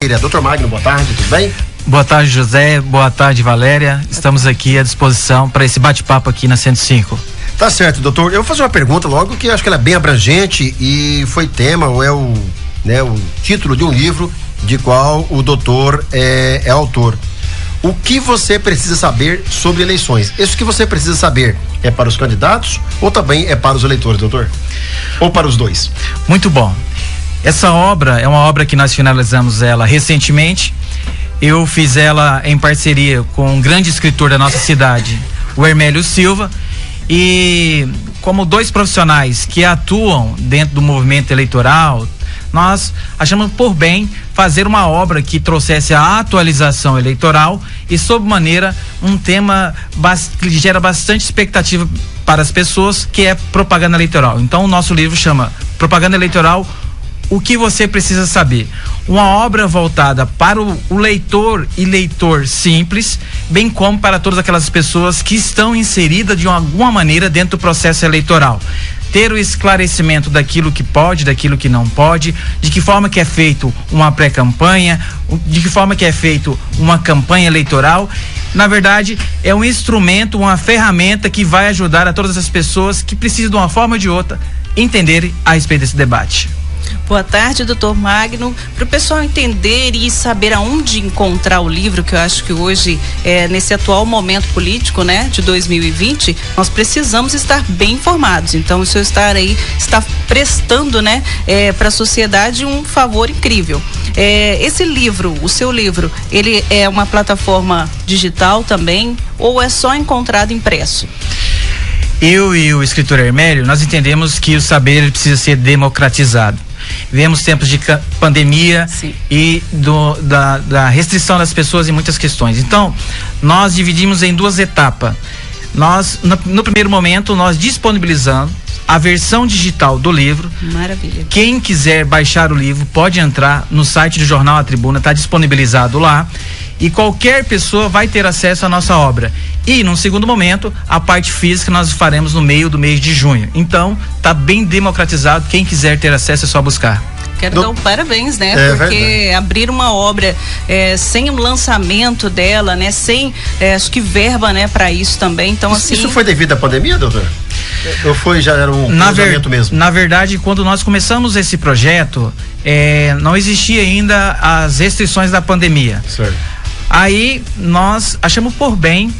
Dr. Magno, boa tarde, tudo bem? Boa tarde, José. Boa tarde, Valéria. Estamos aqui à disposição para esse bate-papo aqui na 105. Tá certo, doutor. Eu vou fazer uma pergunta logo que acho que ela é bem abrangente e foi tema, ou é o título de um livro de qual o doutor é autor. O que você precisa saber sobre eleições? Isso que você precisa saber é para os candidatos ou também é para os eleitores, doutor? Ou para os dois? Muito bom. Essa obra é uma obra que nós finalizamos ela recentemente. Eu fiz ela em parceria com um grande escritor da nossa cidade, o Hermélio Silva, e como dois profissionais que atuam dentro do movimento eleitoral, nós achamos por bem fazer uma obra que trouxesse a atualização eleitoral e, sob maneira, um tema que gera bastante expectativa para as pessoas, que é propaganda eleitoral. Então, o nosso livro chama Propaganda Eleitoral, o que você precisa saber. Uma obra voltada para o leitor e leitor simples, bem como para todas aquelas pessoas que estão inseridas de alguma maneira dentro do processo eleitoral. Ter o esclarecimento daquilo que pode, daquilo que não pode, de que forma que é feito uma pré-campanha, de que forma que é feito uma campanha eleitoral. Na verdade, é um instrumento, uma ferramenta que vai ajudar a todas as pessoas que precisam de uma forma ou de outra entenderem a respeito desse debate. Boa tarde, doutor Magno. Para o pessoal entender e saber aonde encontrar o livro, que eu acho que hoje, nesse atual momento político, né, de 2020, nós precisamos estar bem informados. Então, o senhor está prestando, né, para a sociedade um favor incrível. Esse livro, o seu livro, ele é uma plataforma digital também ou é só encontrado impresso? Eu e o escritor Hermélio, nós entendemos que o saber ele precisa ser democratizado. Vivemos tempos de pandemia. Sim. E da restrição das pessoas em muitas questões. Então, nós dividimos em duas etapas. Nós, no primeiro momento, nós disponibilizamos a versão digital do livro. Maravilha. Quem quiser baixar o livro pode entrar no site do Jornal A Tribuna, está disponibilizado lá. E qualquer pessoa vai ter acesso à nossa obra. E, num segundo momento, a parte física nós faremos no meio do mês de junho. Então, está bem democratizado. Quem quiser ter acesso é só buscar. Quero dar um parabéns, né? Porque verdade. Abrir uma obra sem o lançamento dela, né? Sem, acho que verba, né? Para isso também. Então, isso foi devido à pandemia, doutor? Ou já era um planejamento mesmo? Na verdade, quando nós começamos esse projeto, não existia ainda as restrições da pandemia. Certo. Aí nós achamos por bem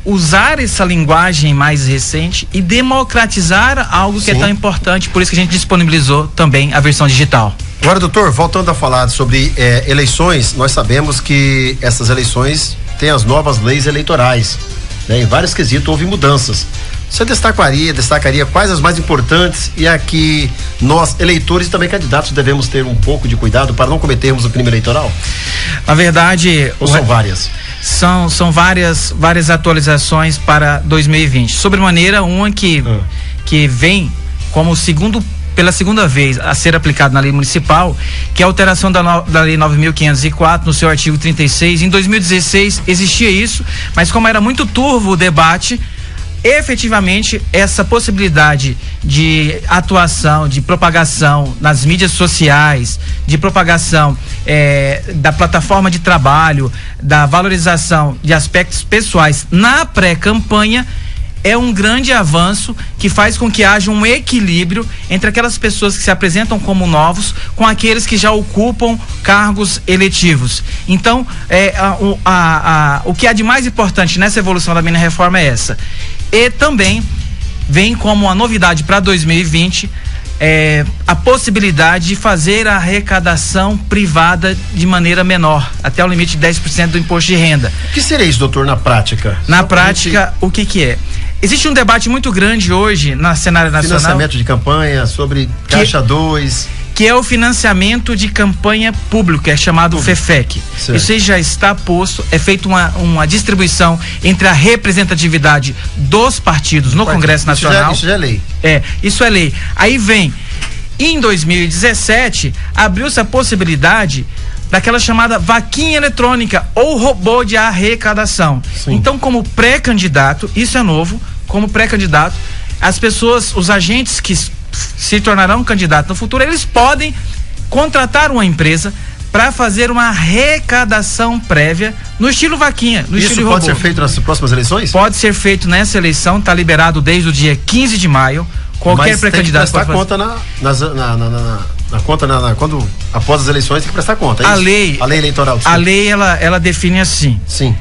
usar essa linguagem mais recente e democratizar algo que é tão importante, por isso que a gente disponibilizou também a versão digital. Agora, doutor, voltando a falar sobre eleições, nós sabemos que essas eleições têm as novas leis eleitorais, né? Em vários quesitos houve mudanças. Você destacaria quais as mais importantes e a que nós, eleitores e também candidatos, devemos ter um pouco de cuidado para não cometermos o crime eleitoral? Na verdade... Ou são várias? São várias atualizações para 2020. Sobremaneira, uma que vem como pela segunda vez a ser aplicado na lei municipal, que é a alteração da lei 9.504 no seu artigo 36. Em 2016 existia isso, mas como era muito turvo o debate, efetivamente essa possibilidade de atuação, de propagação nas mídias sociais, de propagação da plataforma de trabalho, da valorização de aspectos pessoais na pré-campanha, é um grande avanço que faz com que haja um equilíbrio entre aquelas pessoas que se apresentam como novos com aqueles que já ocupam cargos eletivos. Então, o que há de mais importante nessa evolução da minha reforma é essa. E também vem como uma novidade para 2020 a possibilidade de fazer a arrecadação privada de maneira menor, até o limite de 10% do imposto de renda. O que seria isso, doutor, na prática? Na prática, o que é? Existe um debate muito grande hoje na cenário nacional. Financiamento de campanha, sobre Caixa 2. Que é o financiamento de campanha pública, é chamado FEFEC. Certo. Isso aí já está posto, é feita uma distribuição entre a representatividade dos partidos no Congresso Nacional. Isso já é lei. Isso é lei. Aí vem, em 2017, abriu-se a possibilidade daquela chamada vaquinha eletrônica ou robô de arrecadação. Sim. Então, como pré-candidato, isso é novo, como pré-candidato, as pessoas, os agentes que se tornarão candidatos no futuro, eles podem contratar uma empresa, para fazer uma arrecadação prévia no estilo vaquinha, no Isso estilo pode robô. ser feito nas próximas eleições? Pode ser feito nessa eleição, está liberado desde o dia 15 de maio. Qualquer pré-candidato pode prestar conta quando após as eleições tem que prestar conta. É a isso? lei eleitoral. A lei ela define assim. Sim.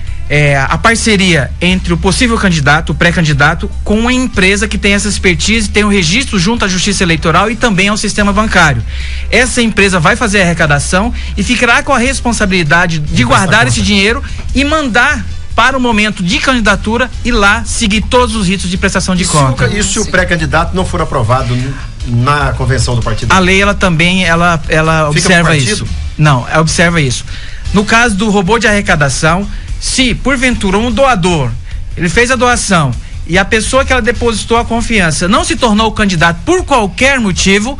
A parceria entre o possível candidato, o pré-candidato, com a empresa que tem essa expertise, tem o registro junto à Justiça Eleitoral e também ao sistema bancário. Essa empresa vai fazer a arrecadação e ficará com a responsabilidade de guardar esse dinheiro e mandar para o momento de candidatura e lá seguir todos os ritos de prestação de conta. E se o pré-candidato não for aprovado na convenção do partido? A lei, ela também, ela observa isso. Não, ela observa isso. No caso do robô de arrecadação, se porventura um doador, ele fez a doação e a pessoa que ela depositou a confiança não se tornou candidato por qualquer motivo,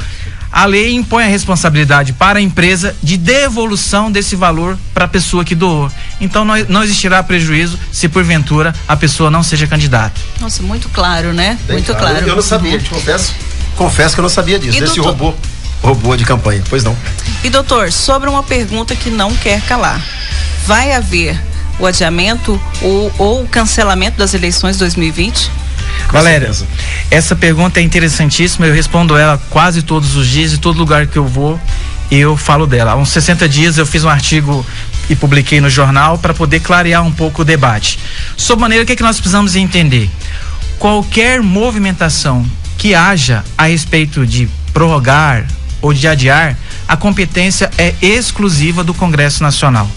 a lei impõe a responsabilidade para a empresa de devolução desse valor para a pessoa que doou. Então não existirá prejuízo se porventura a pessoa não seja candidata. Nossa, muito claro, né? Bem muito claro. Eu não sabia, te confesso que eu não sabia disso, desse robô de campanha. Pois não. E doutor, sobre uma pergunta que não quer calar, vai haver o adiamento ou o cancelamento das eleições 2020? Valéria, essa pergunta é interessantíssima, eu respondo ela quase todos os dias, e todo lugar que eu vou, eu falo dela. Há uns 60 dias eu fiz um artigo e publiquei no jornal para poder clarear um pouco o debate. Sob maneira, o que é que nós precisamos entender? Qualquer movimentação que haja a respeito de prorrogar ou de adiar, a competência é exclusiva do Congresso Nacional.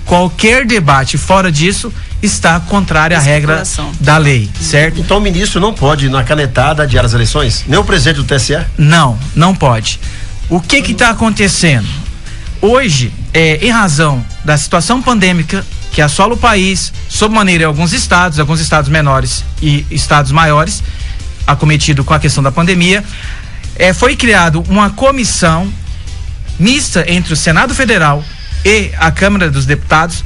Qualquer debate fora disso está contrário à regra da lei, certo? Então o ministro não pode, na canetada, adiar as eleições? Nem o presidente do TSE? Não pode. O que está acontecendo? Hoje, em razão da situação pandêmica que assola o país, sob maneira em alguns estados menores e estados maiores, acometido com a questão da pandemia, foi criado uma comissão mista entre o Senado Federal e a Câmara dos Deputados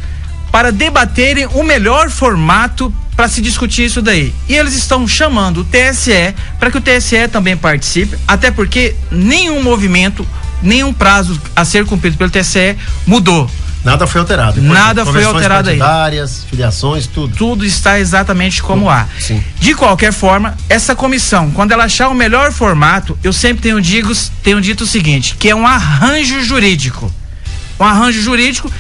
para debaterem o melhor formato para se discutir isso daí. E eles estão chamando o TSE para que o TSE também participe, até porque nenhum movimento, nenhum prazo a ser cumprido pelo TSE mudou. Nada foi alterado. Nada foi alterado aí. Filiações, tudo. Tudo está exatamente como há. Sim. De qualquer forma, essa comissão, quando ela achar o melhor formato, eu sempre tenho dito o seguinte, que é um arranjo jurídico. Um arranjo jurídico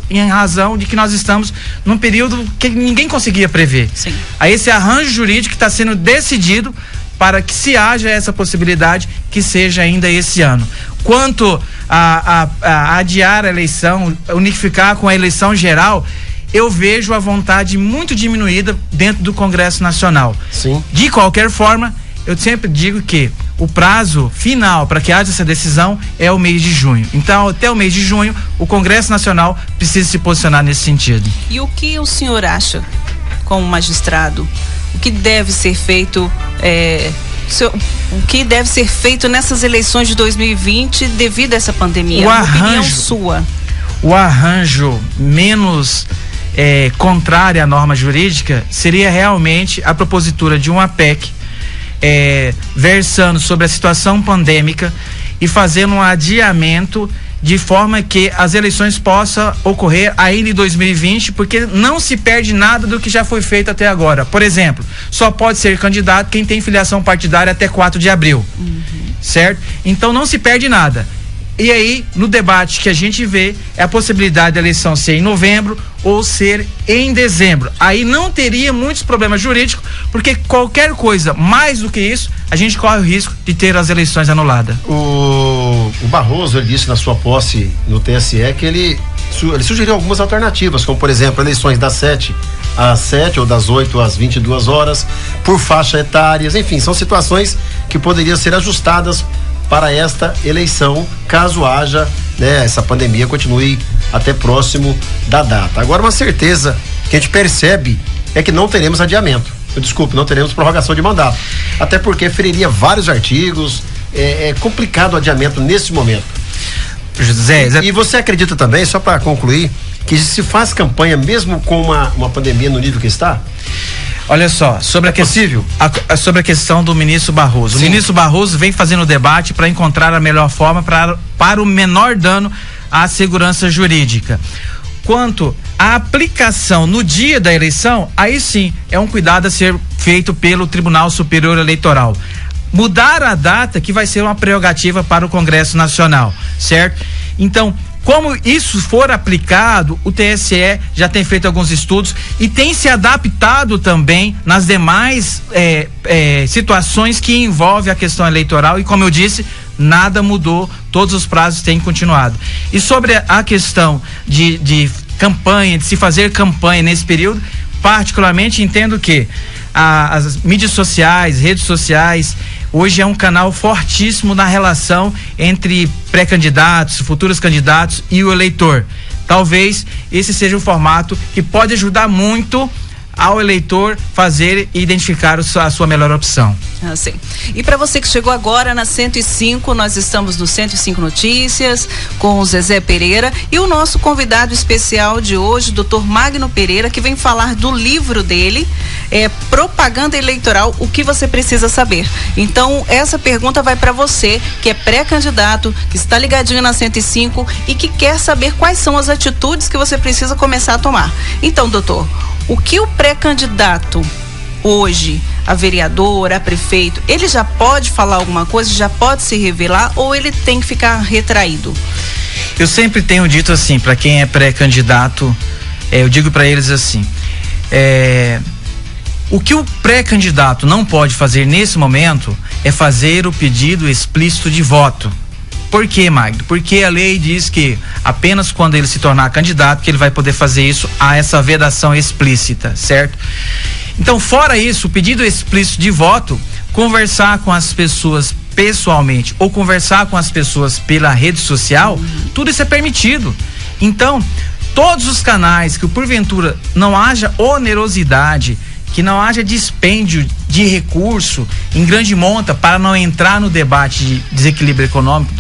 em razão de que nós estamos num período que ninguém conseguia prever. Sim. Aí esse arranjo jurídico está sendo decidido para que se haja essa possibilidade que seja ainda esse ano. Quanto a adiar a eleição, unificar com a eleição geral, eu vejo a vontade muito diminuída dentro do Congresso Nacional. Sim. De qualquer forma, eu sempre digo que o prazo final para que haja essa decisão é o mês de junho. Então, até o mês de junho, o Congresso Nacional precisa se posicionar nesse sentido. E o que o senhor acha, como magistrado, o que deve ser feito, o que deve ser feito nessas eleições de 2020 devido a essa pandemia? Opinião sua. O arranjo menos contrário à norma jurídica seria realmente a propositura de uma PEC versando sobre a situação pandêmica e fazendo um adiamento de forma que as eleições possam ocorrer ainda em 2020, porque não se perde nada do que já foi feito até agora. Por exemplo, só pode ser candidato quem tem filiação partidária até 4 de abril, certo? Então não se perde nada. E aí, no debate que a gente vê, é a possibilidade da eleição ser em novembro ou ser em dezembro. Aí não teria muitos problemas jurídicos, porque qualquer coisa mais do que isso, a gente corre o risco de ter as eleições anuladas. O Barroso, ele disse na sua posse no TSE que ele sugeriu algumas alternativas, como por exemplo, eleições das 7 às 7 ou das 8 às 22 horas, por faixa etárias, enfim, são situações que poderiam ser ajustadas para esta eleição, caso haja, essa pandemia continue até próximo da data. Agora, uma certeza que a gente percebe é que não teremos adiamento. Não teremos prorrogação de mandato. Até porque feriria vários artigos, é complicado o adiamento nesse momento. E você acredita também, só para concluir, que se faz campanha mesmo com uma pandemia no nível que está? Olha só, sobre a questão do ministro Barroso. Sim. O ministro Barroso vem fazendo o debate para encontrar a melhor forma para o menor dano à segurança jurídica. Quanto à aplicação no dia da eleição, aí sim é um cuidado a ser feito pelo Tribunal Superior Eleitoral. Mudar a data que vai ser uma prerrogativa para o Congresso Nacional, certo? Então, como isso for aplicado, o TSE já tem feito alguns estudos e tem se adaptado também nas demais situações que envolvem a questão eleitoral, e como eu disse, nada mudou, todos os prazos têm continuado. E sobre a questão de campanha, de se fazer campanha nesse período, particularmente entendo que as mídias sociais, redes sociais, hoje é um canal fortíssimo na relação entre pré-candidatos, futuros candidatos e o eleitor. Talvez esse seja um formato que pode ajudar muito ao eleitor fazer e identificar a sua melhor opção. Sim. E para você que chegou agora na 105, nós estamos no 105 Notícias com o Zezé Pereira e o nosso convidado especial de hoje, Dr. Magno Pereira, que vem falar do livro dele, Propaganda Eleitoral, o que você precisa saber. Então, essa pergunta vai para você que é pré-candidato, que está ligadinho na 105 e que quer saber quais são as atitudes que você precisa começar a tomar. Então, doutor, o que o pré-candidato hoje, a vereador, a prefeito, ele já pode falar alguma coisa, já pode se revelar, ou ele tem que ficar retraído? Eu sempre tenho dito assim, para quem é pré-candidato, eu digo para eles assim, o que o pré-candidato não pode fazer nesse momento é fazer o pedido explícito de voto. Por quê, Magno? Porque a lei diz que apenas quando ele se tornar candidato que ele vai poder fazer isso, a essa vedação explícita, certo? Então, fora isso, o pedido explícito de voto, conversar com as pessoas pessoalmente ou conversar com as pessoas pela rede social, tudo isso é permitido. Então, todos os canais que porventura não haja onerosidade, que não haja dispêndio de recurso em grande monta para não entrar no debate de desequilíbrio econômico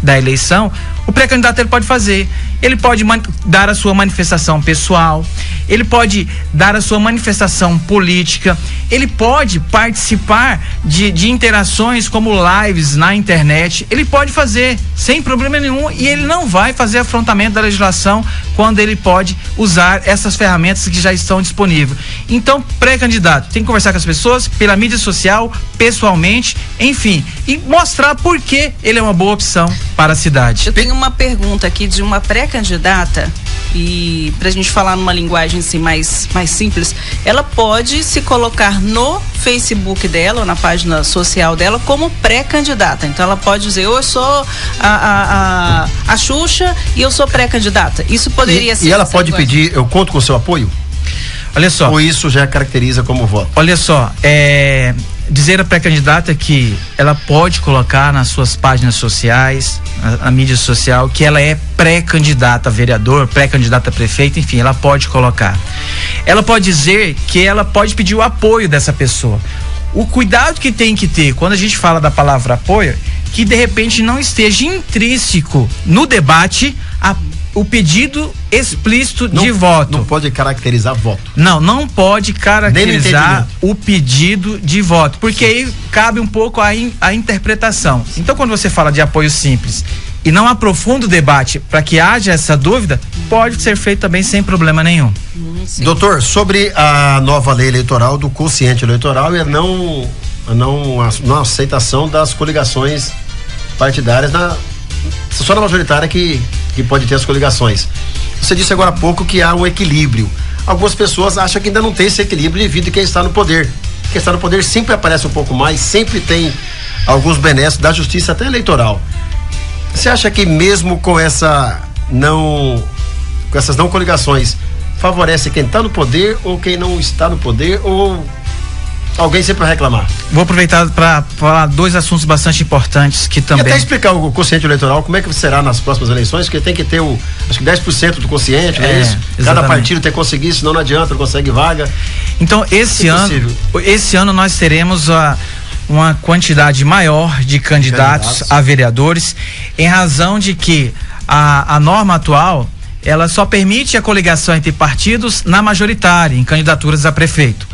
da eleição, o pré-candidato ele pode fazer. Ele pode dar a sua manifestação pessoal, ele pode dar a sua manifestação política, ele pode participar de interações como lives na internet, ele pode fazer sem problema nenhum, e ele não vai fazer afrontamento da legislação quando ele pode usar essas ferramentas que já estão disponíveis. Então, pré-candidato tem que conversar com as pessoas pela mídia social, pessoalmente, enfim, e mostrar por que ele é uma boa opção para a cidade. Eu tenho uma pergunta aqui de uma pré-candidata, e pra gente falar numa linguagem assim mais simples, ela pode se colocar no Facebook dela ou na página social dela como pré-candidata. Então ela pode dizer, eu sou a Xuxa e eu sou pré-candidata. Isso poderia ser. E ela pode pedir, eu conto com o seu apoio? Olha só. Ou isso já caracteriza como voto? Olha só, dizer a pré-candidata que ela pode colocar nas suas páginas sociais, na mídia social, que ela é pré-candidata a vereador, pré-candidata a prefeito, enfim, ela pode colocar. Ela pode dizer que ela pode pedir o apoio dessa pessoa. O cuidado que tem que ter quando a gente fala da palavra apoio, que de repente não esteja intrínseco no debate o pedido explícito de voto. Não pode caracterizar voto. Não pode caracterizar o pedido de voto, porque aí cabe um pouco a interpretação. Então, quando você fala de apoio simples e não aprofunda o debate para que haja essa dúvida, pode ser feito também sem problema nenhum. Sim. Doutor, sobre a nova lei eleitoral do quociente eleitoral e a não aceitação das coligações partidárias só na majoritária que pode ter as coligações. Você disse agora há pouco que há um equilíbrio. Algumas pessoas acham que ainda não tem esse equilíbrio devido a quem está no poder. Quem está no poder sempre aparece um pouco mais, sempre tem alguns benesses da justiça até eleitoral. Você acha que mesmo com essas não coligações, favorece quem está no poder ou quem não está no poder, ou alguém sempre vai reclamar? Vou aproveitar para falar dois assuntos bastante importantes que também... E até explicar o quociente eleitoral, como é que será nas próximas eleições, porque tem que ter acho que 10% do quociente, não é isso? Exatamente. Cada partido tem que conseguir, senão não adianta, não consegue vaga. Então, esse ano nós teremos uma quantidade maior de candidatos a vereadores, em razão de que a norma atual, ela só permite a coligação entre partidos na majoritária, em candidaturas a prefeito.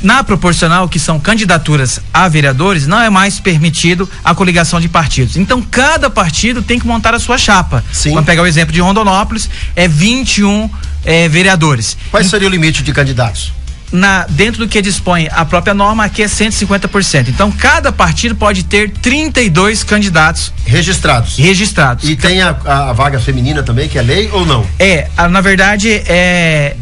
Na proporcional, que são candidaturas a vereadores, não é mais permitido a coligação de partidos. Então, cada partido tem que montar a sua chapa. Sim. Vamos pegar o exemplo de Rondonópolis, 21 vereadores. Qual seria o limite de candidatos? Dentro do que dispõe a própria norma, aqui é 150%. Então, cada partido pode ter 32 candidatos registrados. E tem a vaga feminina também, que é lei ou não? Na verdade, é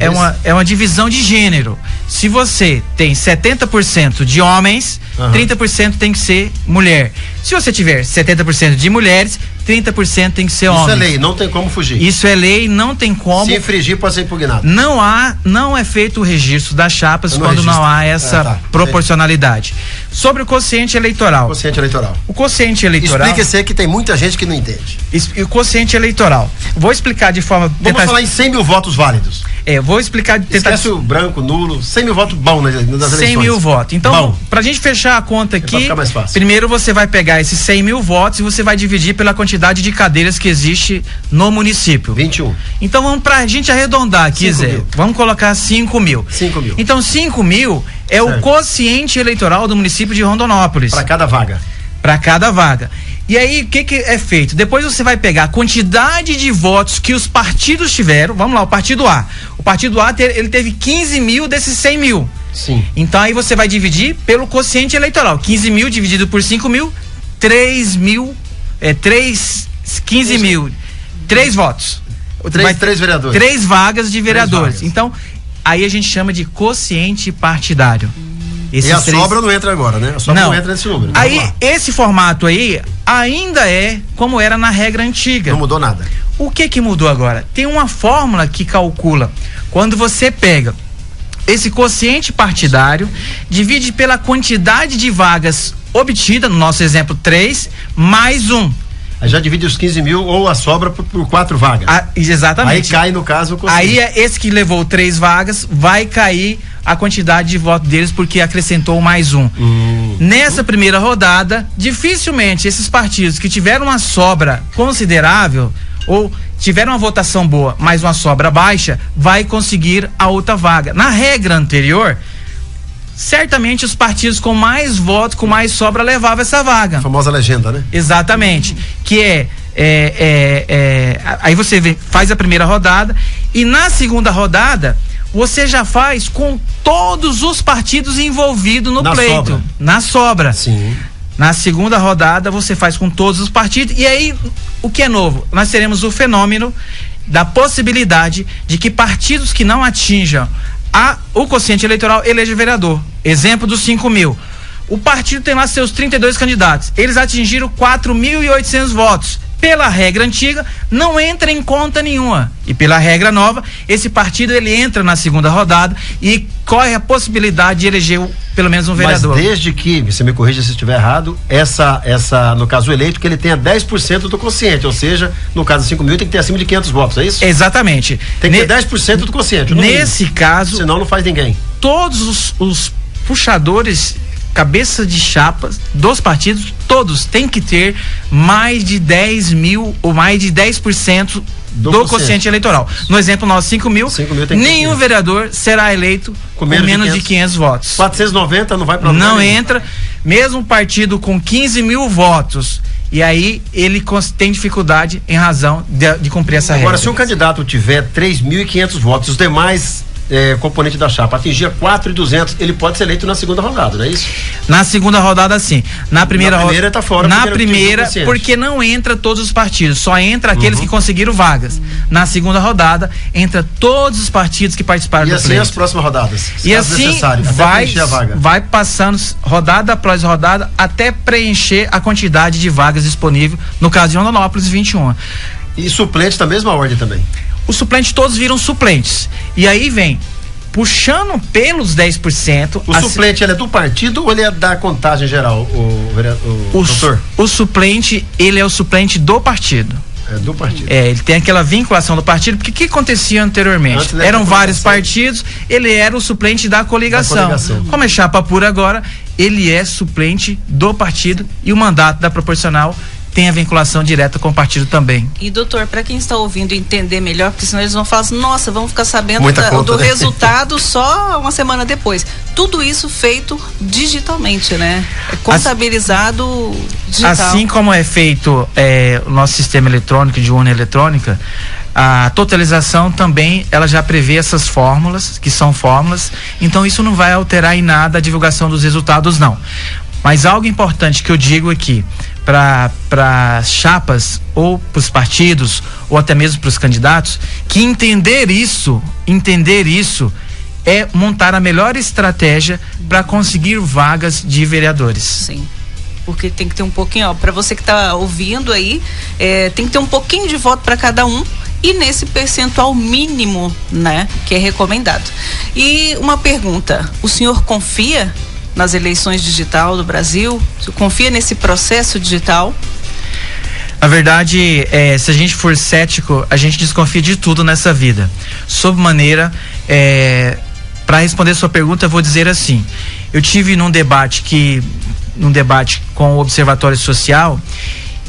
uma divisão de gênero. Se você tem 70% de homens, 30% tem que ser mulher. Se você tiver 70% de mulheres, 30% tem que ser homens. Isso é lei, não tem como fugir. Isso é lei, não tem como. Se infringir, pode ser impugnado. Não é feito o registro das chapas quando não há essa proporcionalidade. Sobre o quociente eleitoral. O quociente eleitoral. Explique-se que tem muita gente que não entende. O quociente eleitoral. Vou explicar de forma. Vamos falar em 100 mil votos válidos. Vou explicar. Esquece o branco, nulo, 100 mil votos bom nas eleições. 100 mil votos. Então, pra gente fechar a conta aqui, primeiro você vai pegar esses 100 mil votos e você vai dividir pela quantidade de cadeiras que existe no município. 21. Então, vamos pra gente arredondar aqui, Zé. Vamos colocar 5 mil. 5 mil. Então, 5 mil é o quociente eleitoral do município de Rondonópolis. Para cada vaga. E aí, o que é feito? Depois você vai pegar a quantidade de votos que os partidos tiveram. Vamos lá, o partido A. O partido A, ele teve 15 mil desses 100 mil. Sim. Então, aí você vai dividir pelo quociente eleitoral. 15 mil dividido por 5 mil, 15 mil. 3 votos. 3 vereadores. 3 vagas de vereadores. Então, aí a gente chama de quociente partidário. Sobra não entra agora, né? A sobra não entra nesse número. Aí, esse formato aí ainda é como era na regra antiga. Não mudou nada. O que mudou agora? Tem uma fórmula que calcula. Quando você pega esse quociente partidário, divide pela quantidade de vagas obtida, no nosso exemplo 3, mais 1. Aí já divide os 15 mil ou a sobra por 4 vagas. Exatamente. Aí cai, no caso, o quociente. Aí esse que levou 3 vagas, vai cair a quantidade de votos deles porque acrescentou mais 1. Nessa primeira rodada, dificilmente esses partidos que tiveram uma sobra considerável ou tiveram uma votação boa, mas uma sobra baixa, vai conseguir a outra vaga. Na regra anterior, certamente os partidos com mais votos, com mais sobra, levavam essa vaga. A famosa legenda, né? Exatamente. Que aí você faz a primeira rodada e na segunda rodada você já faz com todos os partidos envolvidos no pleito. Na sobra. Sim. Na segunda rodada você faz com todos os partidos e aí o que é novo? Nós teremos o fenômeno da possibilidade de que partidos que não atinjam o quociente eleitoral eleja vereador. Exemplo dos 5 mil. O partido tem lá seus 32 candidatos. Eles atingiram 4.800 votos. Pela regra antiga, não entra em conta nenhuma. E pela regra nova, esse partido ele entra na segunda rodada e corre a possibilidade de eleger pelo menos um vereador. Mas desde que, você me corrija se estiver errado, no caso eleito, que ele tenha 10% do quociente, ou seja, no caso de 5 mil tem que ter acima de 500 votos, é isso? Exatamente. Tem que ter 10% do quociente. Nesse caso... Senão não faz ninguém. Todos os puxadores, cabeça de chapas dos partidos, todos têm que ter mais de 10 mil ou mais de 10% do quociente eleitoral. No exemplo nosso, 5 mil nenhum vereador será eleito com menos de 500 votos. 490 não vai para não entra, mesmo partido com 15 mil votos. E aí ele tem dificuldade em razão de cumprir essa regra. Agora, se um candidato tiver 3.500 votos, os demais componente da chapa atingia 4.200, ele pode ser eleito na segunda rodada, não é isso? Na segunda rodada, sim. Na primeira tá fora. Na primeira, porque não entra todos os partidos, só entra aqueles que conseguiram vagas. Na segunda rodada, entra todos os partidos que participaram do pleito. E assim as próximas rodadas. E assim vai passando rodada após rodada até preencher a quantidade de vagas disponível, no caso de Rondonópolis, 21. E suplentes da mesma ordem também? Os suplentes todos viram suplentes. E aí vem, puxando pelos 10%. O suplente, ele é do partido ou ele é da contagem geral, o doutor? O suplente, ele é o suplente do partido. É do partido. Ele tem aquela vinculação do partido, porque o que acontecia anteriormente? Eram vários partidos, ele era o suplente da coligação. Como é chapa pura agora, ele é suplente do partido e o mandato da proporcional tem a vinculação direta com o partido também. E doutor, para quem está ouvindo entender melhor, porque senão eles vão falar assim, nossa, vamos ficar sabendo do resultado só uma semana depois. tudo isso feito digitalmente, né? É contabilizado digital. Assim como é feito o nosso sistema eletrônico de urna eletrônica, a totalização também, ela já prevê essas fórmulas, que são fórmulas, então isso não vai alterar em nada a divulgação dos resultados, não. Mas algo importante que eu digo aqui, para chapas ou para os partidos ou até mesmo para os candidatos, que entender isso é montar a melhor estratégia para conseguir vagas de vereadores. Sim. Porque tem que ter um pouquinho, para você que está ouvindo aí, tem que ter um pouquinho de voto para cada um e nesse percentual mínimo, né, que é recomendado. E uma pergunta, o senhor confia nas eleições digital do Brasil? Você confia nesse processo digital? Na verdade, se a gente for cético, a gente desconfia de tudo nessa vida. Sob maneira, para responder sua pergunta, eu vou dizer assim: eu tive num debate com o Observatório Social,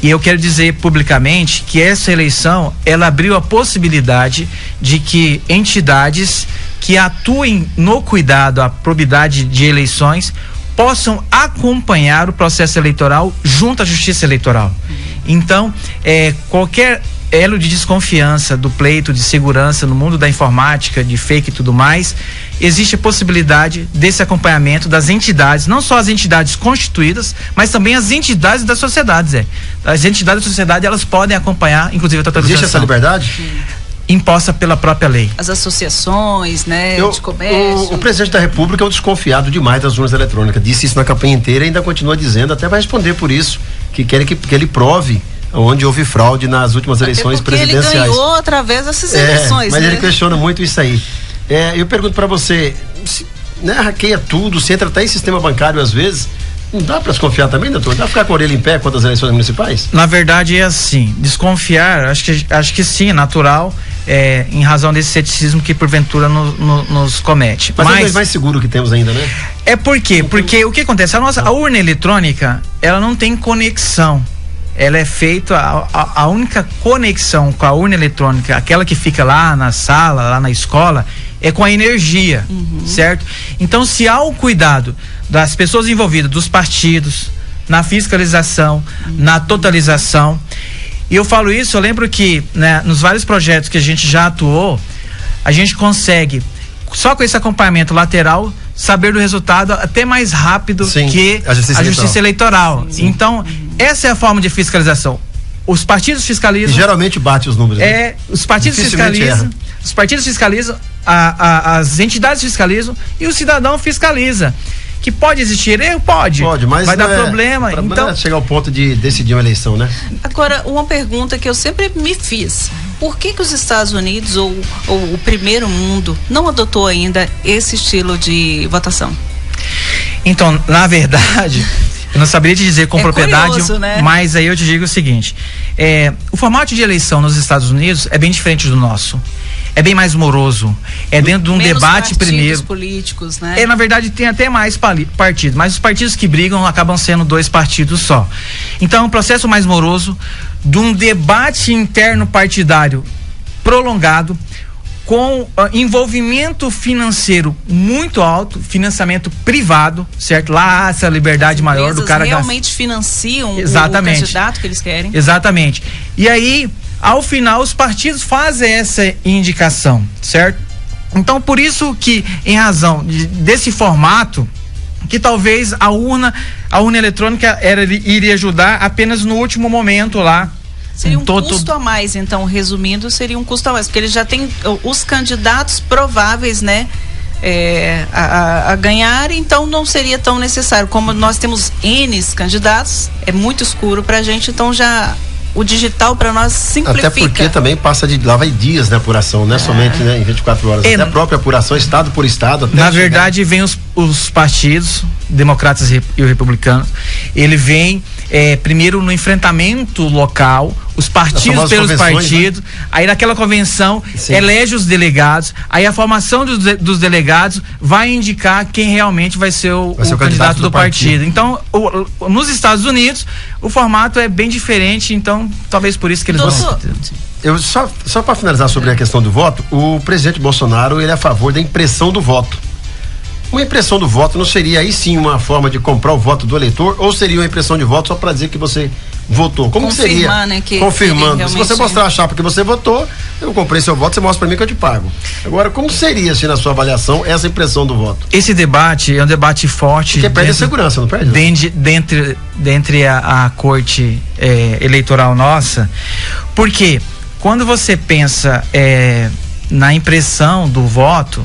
e eu quero dizer publicamente que essa eleição, ela abriu a possibilidade de que entidades que atuem no cuidado à probidade de eleições possam acompanhar o processo eleitoral junto à Justiça Eleitoral. Então, qualquer elo de desconfiança do pleito de segurança no mundo da informática, de fake e tudo mais, existe a possibilidade desse acompanhamento das entidades, não só as entidades constituídas, mas também as entidades da sociedade, As entidades da sociedade, elas podem acompanhar, inclusive a totalização. Existe essa liberdade? Imposta pela própria lei. As associações, né, de comércio. O presidente da República é um desconfiado demais das urnas eletrônicas. Disse isso na campanha inteira e ainda continua dizendo, até vai responder por isso, que quer que ele prove onde houve fraude nas últimas eleições presidenciais. Ele ganhou através dessas eleições, mas né? ele questiona muito isso aí. Eu pergunto para você, hackeia tudo, se entra até em sistema bancário às vezes, não dá para desconfiar também, doutor? Dá para ficar com a orelha em pé quanto às eleições municipais? Na verdade é assim, desconfiar, acho que sim, é natural, em razão desse ceticismo que porventura nos comete. Mas é o mais seguro que temos ainda, né? Por quê? Porque o que acontece? A urna eletrônica, ela não tem conexão. Ela é feita, a única conexão com a urna eletrônica, aquela que fica lá na sala, lá na escola, é com a energia, certo? Então, se há o cuidado das pessoas envolvidas, dos partidos, na fiscalização, na totalização, e eu falo isso, eu lembro que, né, nos vários projetos que a gente já atuou, a gente consegue, só com esse acompanhamento lateral, saber do resultado até mais rápido que a Justiça Eleitoral. Sim. Então, essa é a forma de fiscalização. Os partidos fiscalizam. E geralmente bate os números. Os partidos fiscalizam. Os partidos fiscalizam, as entidades fiscalizam e o cidadão fiscaliza. Que pode existir erro? Pode, mas vai dar problema. Então, chegar ao ponto de decidir uma eleição, né? Agora, uma pergunta que eu sempre me fiz: por que os Estados Unidos ou o primeiro mundo não adotou ainda esse estilo de votação? Então, na verdade, eu não saberia te dizer com propriedade, curioso, né? Mas aí eu te digo o seguinte: o formato de eleição nos Estados Unidos é bem diferente do nosso. É bem mais moroso. É dentro de um debate primeiro. Políticos, né? Na verdade, tem até mais partidos, mas os partidos que brigam acabam sendo 2 partidos só. Então, é um processo mais moroso, de um debate interno partidário prolongado, com envolvimento financeiro muito alto, financiamento privado, certo? Lá há essa liberdade maior do cara realmente financiam o candidato que eles querem. Exatamente. E aí, ao final, os partidos fazem essa indicação, certo? Então, por isso que, em razão desse formato, que talvez a urna eletrônica iria ajudar apenas no último momento lá. Seria um custo a mais, então, resumindo, seria um custo a mais, porque ele já tem os candidatos prováveis, né, a ganhar, então não seria tão necessário. Como nós temos N candidatos, é muito escuro pra gente, então já o digital para nós simplifica. Até porque também lá vai dias na apuração, não é somente, né, em 24 horas. Até a própria apuração, estado por estado. Até na verdade, vem os partidos, democratas e o republicano, ele vem primeiro no enfrentamento local, os partidos pelos partidos, né? Aí naquela convenção elege os delegados, aí a formação dos delegados vai indicar quem realmente vai ser o candidato do partido. Então, nos Estados Unidos, o formato é bem diferente, então talvez por isso que eles vão... Eu só para finalizar sobre a questão do voto, o presidente Bolsonaro, ele é a favor da impressão do voto. Uma impressão do voto não seria aí sim uma forma de comprar o voto do eleitor, ou seria uma impressão de voto só para dizer que você votou? Como confirmar, que seria? Né, que confirmando. Se você mostrar a chapa que você votou, eu comprei seu voto, você mostra para mim que eu te pago. Agora, como seria, assim, na sua avaliação, essa impressão do voto? Esse debate é um debate forte. Porque perde a segurança, não perde? Dentre a corte eleitoral nossa, porque quando você pensa na impressão do voto,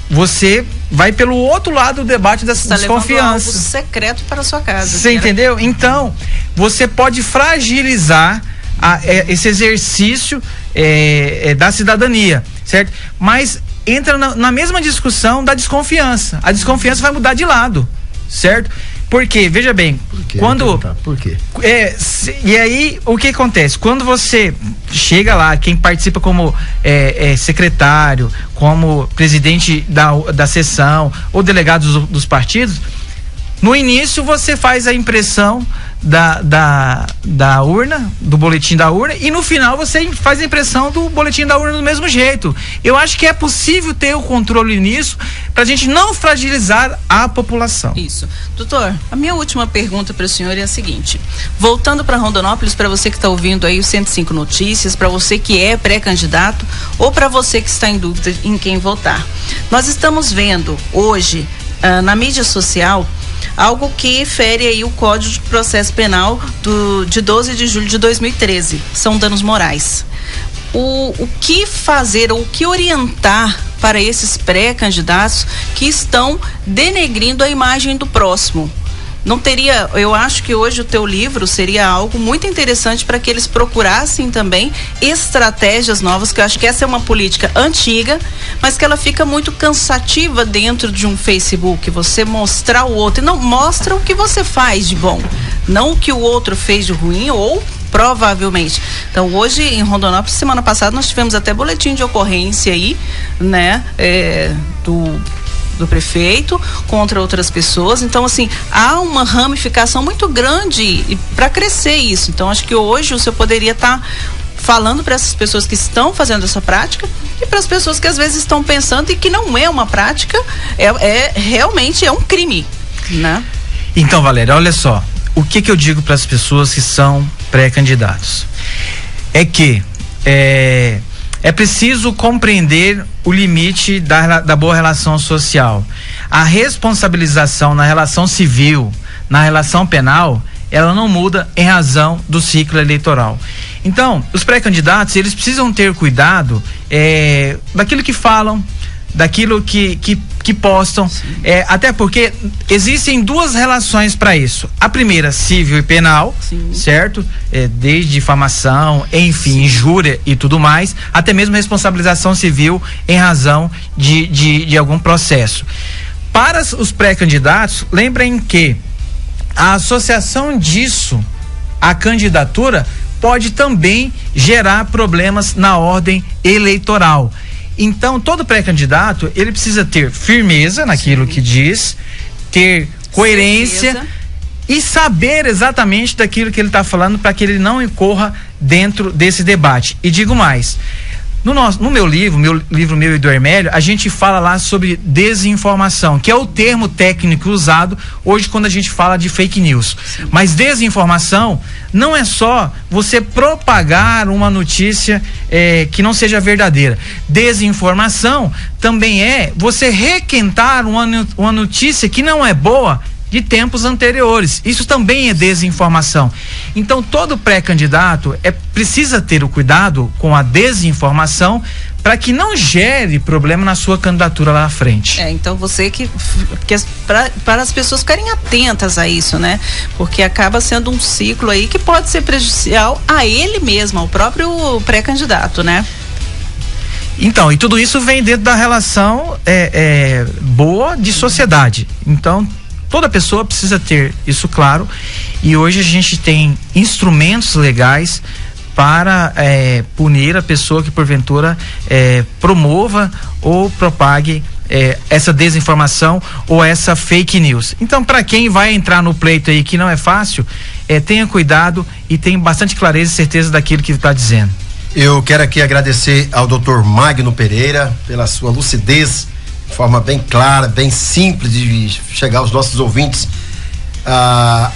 você vai pelo outro lado do debate da desconfiança. Algo secreto para a sua casa. Você entendeu? Então, você pode fragilizar esse exercício da cidadania, certo? Mas entra na mesma discussão da desconfiança. A desconfiança vai mudar de lado, certo? Porque, veja bem, Por quê? E aí, o que acontece? Quando você chega lá, quem participa como secretário, como presidente da sessão, ou delegados dos partidos, no início você faz a impressão da urna, do boletim da urna, e no final você faz a impressão do boletim da urna do mesmo jeito. Eu acho que é possível ter o controle nisso pra gente não fragilizar a população. Isso. Doutor, a minha última pergunta para o senhor é a seguinte: voltando para Rondonópolis, para você que está ouvindo aí o 105 Notícias, para você que é pré-candidato ou para você que está em dúvida em quem votar, nós estamos vendo hoje na mídia social algo que fere aí o Código de Processo Penal de 12 de julho de 2013. São danos morais. O que fazer, ou o que orientar para esses pré-candidatos que estão denegrindo a imagem do próximo? Não teria, eu acho que hoje o teu livro seria algo muito interessante para que eles procurassem também estratégias novas, que eu acho que essa é uma política antiga, mas que ela fica muito cansativa dentro de um Facebook, você mostrar o outro, e não mostra o que você faz de bom, não o que o outro fez de ruim, ou provavelmente. Então, hoje em Rondonópolis, semana passada, nós tivemos até boletim de ocorrência aí, né, do prefeito contra outras pessoas. Então, assim, há uma ramificação muito grande para crescer isso. Então, acho que hoje o senhor poderia estar falando para essas pessoas que estão fazendo essa prática e para as pessoas que às vezes estão pensando e que não é uma prática, realmente é um crime, né? Então, Valéria, olha só, o que eu digo para as pessoas que são pré-candidatos é que é preciso compreender o limite da boa relação social. A responsabilização na relação civil, na relação penal, ela não muda em razão do ciclo eleitoral. Então, os pré-candidatos, eles precisam ter cuidado daquilo que falam, daquilo que postam, até porque existem duas relações para isso. A primeira, civil e penal, sim, certo? Desde difamação, enfim, injúria e tudo mais, até mesmo responsabilização civil em razão de algum processo. Para os pré-candidatos, lembrem que a associação disso à candidatura pode também gerar problemas na ordem eleitoral. Então, todo pré-candidato, ele precisa ter firmeza naquilo, sim, que diz, ter coerência, certeza, e saber exatamente daquilo que ele está falando para que ele não incorra dentro desse debate. E digo mais, no meu livro meu e do Hermélio, a gente fala lá sobre desinformação, que é o termo técnico usado hoje quando a gente fala de fake news. Sim. Mas desinformação não é só você propagar uma notícia que não seja verdadeira. Desinformação também é você requentar uma notícia que não é boa de tempos anteriores. Isso também é desinformação. Então, todo pré-candidato precisa ter o cuidado com a desinformação para que não gere problema na sua candidatura lá na frente. Então para as pessoas ficarem atentas a isso, né? Porque acaba sendo um ciclo aí que pode ser prejudicial a ele mesmo, ao próprio pré-candidato, né? Então, e tudo isso vem dentro da relação boa de sociedade. Então, toda pessoa precisa ter isso claro, e hoje a gente tem instrumentos legais para punir a pessoa que porventura promova ou propague essa desinformação ou essa fake news. Então, para quem vai entrar no pleito aí, que não é fácil, tenha cuidado e tenha bastante clareza e certeza daquilo que está dizendo. Eu quero aqui agradecer ao Dr. Magno Pereira pela sua lucidez forma bem clara, bem simples de chegar aos nossos ouvintes,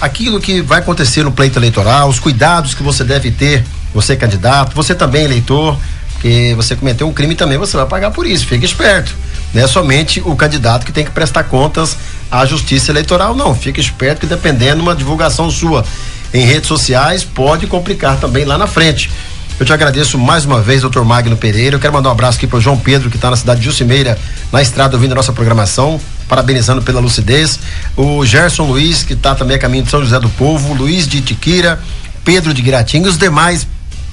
aquilo que vai acontecer no pleito eleitoral, os cuidados que você deve ter, você candidato, você também eleitor, porque você cometeu um crime também, você vai pagar por isso, fique esperto. Não é somente o candidato que tem que prestar contas à justiça eleitoral, não, fique esperto que dependendo de uma divulgação sua em redes sociais, pode complicar também lá na frente. Eu te agradeço mais uma vez, doutor Magno Pereira. Eu quero mandar um abraço aqui para o João Pedro, que está na cidade de Jucimeira, na estrada, ouvindo a nossa programação, parabenizando pela lucidez. O Gerson Luiz, que está também a caminho de São José do Povo, Luiz de Itiquira, Pedro de Guiratinga, os demais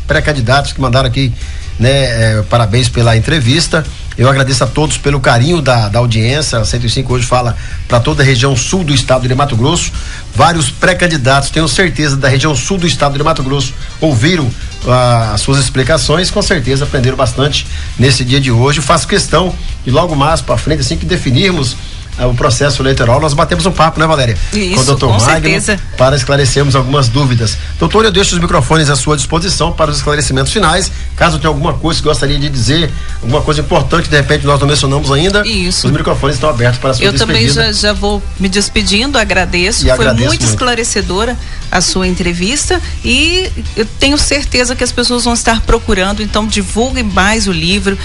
pré-candidatos que mandaram aqui, né, parabéns pela entrevista. Eu agradeço a todos pelo carinho da audiência. A 105 hoje fala para toda a região sul do estado de Mato Grosso. Vários pré-candidatos, tenho certeza, da região sul do estado de Mato Grosso ouviram as suas explicações, com certeza aprenderam bastante nesse dia de hoje. Eu faço questão de logo mais para frente, assim que definirmos o processo eleitoral, nós batemos um papo, né, Valéria? Isso, com o doutor Magno, certeza, para esclarecermos algumas dúvidas. Doutor, eu deixo os microfones à sua disposição para os esclarecimentos finais. Caso tenha alguma coisa que gostaria de dizer, alguma coisa importante, de repente nós não mencionamos ainda, isso, os microfones estão abertos para a sua despedida. Eu também já vou me despedindo, agradeço. Foi muito esclarecedora a sua entrevista e eu tenho certeza que as pessoas vão estar procurando, então divulguem mais o livro.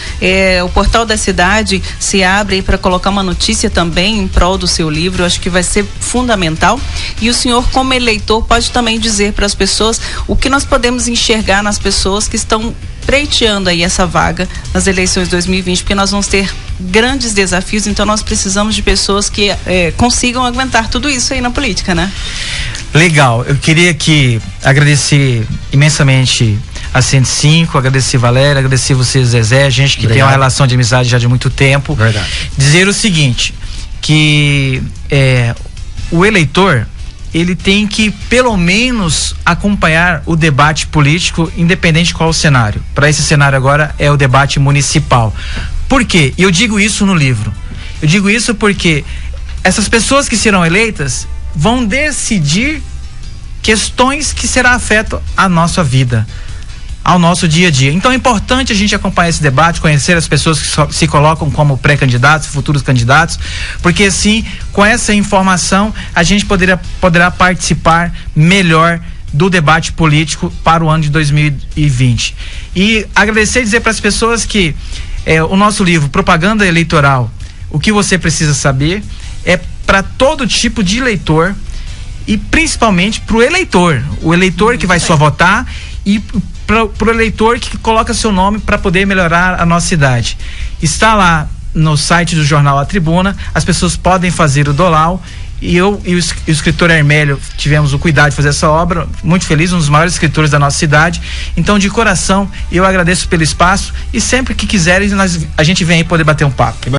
O portal da cidade se abre para colocar uma notícia também em prol do seu livro, eu acho que vai ser fundamental. E o senhor, como eleitor, pode também dizer para as pessoas o que nós podemos enxergar nas pessoas que estão pleiteando aí essa vaga nas eleições de 2020, porque nós vamos ter grandes desafios, então nós precisamos de pessoas que consigam aguentar tudo isso aí na política, né? Legal, eu queria aqui agradecer imensamente a 105, agradecer Valéria, agradecer você, Zezé, gente que tem uma relação de amizade já de muito tempo. Verdade. Dizer o seguinte, que o eleitor, ele tem que pelo menos acompanhar o debate político, independente de qual o cenário. Para esse cenário agora é o debate municipal. Por quê? Eu digo isso no livro. Eu digo isso porque essas pessoas que serão eleitas vão decidir questões que serão afetam a nossa vida, ao nosso dia a dia. Então é importante a gente acompanhar esse debate, conhecer as pessoas que se colocam como pré-candidatos, futuros candidatos, porque assim, com essa informação, a gente poderá participar melhor do debate político para o ano de 2020. E agradecer e dizer para as pessoas que o nosso livro Propaganda Eleitoral, o que você precisa saber, é para todo tipo de eleitor e principalmente para o eleitor que vai só votar e para o eleitor que coloca seu nome para poder melhorar a nossa cidade. Está lá no site do jornal A Tribuna, as pessoas podem fazer o dolau. E eu e o escritor Hermélio tivemos o cuidado de fazer essa obra, muito feliz, um dos maiores escritores da nossa cidade. Então, de coração, eu agradeço pelo espaço e sempre que quiserem, a gente vem aí poder bater um papo.